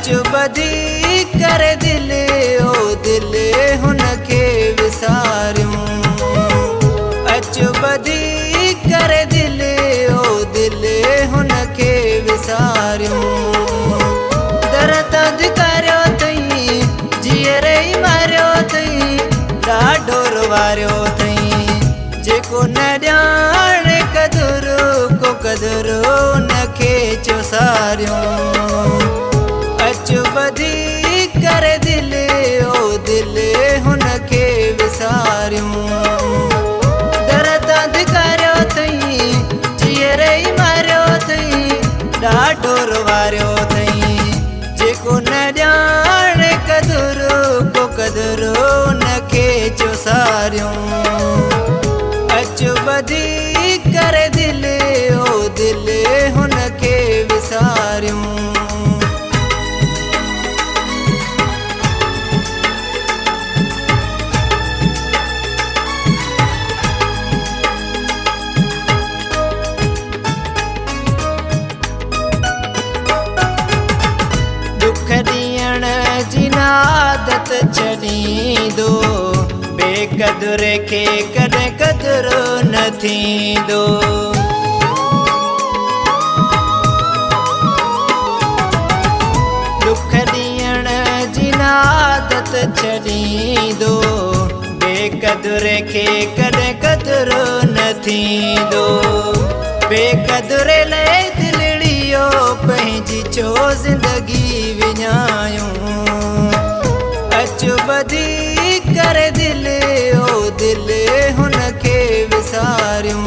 अचु ॿधी करे दिल ओ दिल हुनखे विसारियूं। अचु ॿधी करे दिल ओ दिल हुनखे विसारियूं। दर्द करियो अथई जीअर ई मारियो अथई ॾाढो रुवारियो अथई। जेको न ॼाणे कदुरु को कदुरु हुनखे चोसारियूं। अचु ॿधी करे दिल ओ दिल हुनखे विसारियूं। दर्द करियो अथई जीअर ई मारियो अथई ॾाढो रुवारियो अथई। जेको न ॼाणे कदुरु को कदुरु हुनखे चोसारियूं। अचु ॿधी करे दिल ओ दिल हुनखे विसारियूं। दुख ॾियण जी आदत छॾींदो बेक़दुर खे कॾहिं कदुरु न थींदो। दुख ॾियण जी आदत छॾींदो बेक़दुर खे कॾहिं कदुरु न थींदो। बेक़दुर लाइ दिलड़ियो पंहिंजी छो ज़िंदगी विञायूं। अचु ॿधी करे दिल ओ दिल हुनखे विसारियूं।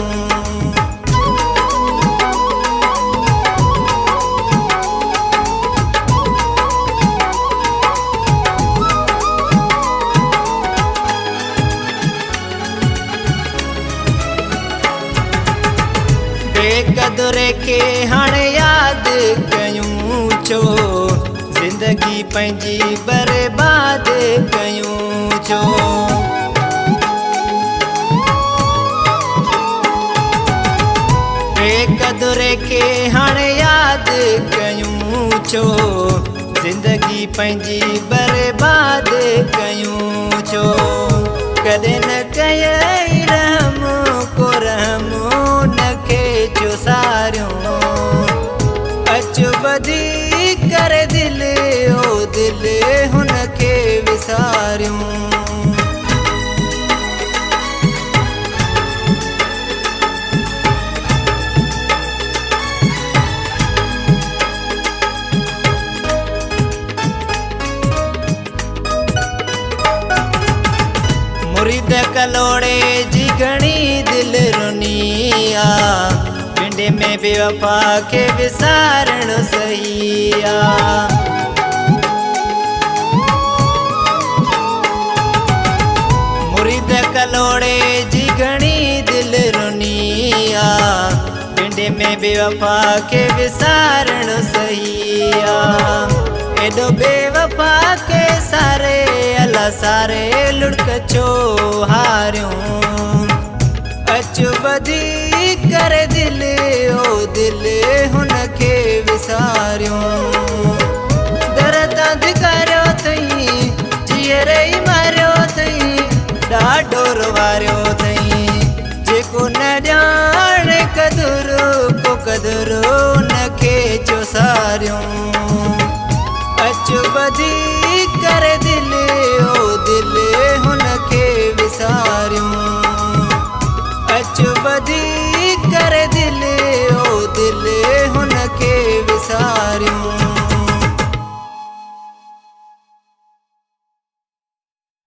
बेक़दुर खे हाणे यादि कयूं छो ज़िंदगी पंहिंजी बर्बाद कयूं छो। बेक़दुर खे हाणे यादि कयूं छो ज़िंदगी पंहिंजी बर्बाद कयूं छो। कॾहिं न कयई रहम को रहम हुनखे चोसारियूं। अचु ॿधी करे दिल ओ दिल हुनखे विसारियूं। मुरीद कलोड़े जी घणी दिल रुनी आ। पिंड में बेवफा खे विसारण सही आ। मुरीद कलोड़े जी घणी दिल रुनी आ। पिंड में बेवफा खे विसारण सही आ। एॾो बेवफा के सारे अला सारे लुड़क छो हारियूं। अचु ॿधी करे दिल ओ दिल हुनखे विसारियूं। दर्द करियो अथई जीअर ई मारियो अथई ॾाढो रुवारियो अथई। जेको न ॼाणे कदुरु को कदुरु हुनखे चोसारियूं। अचु ॿधी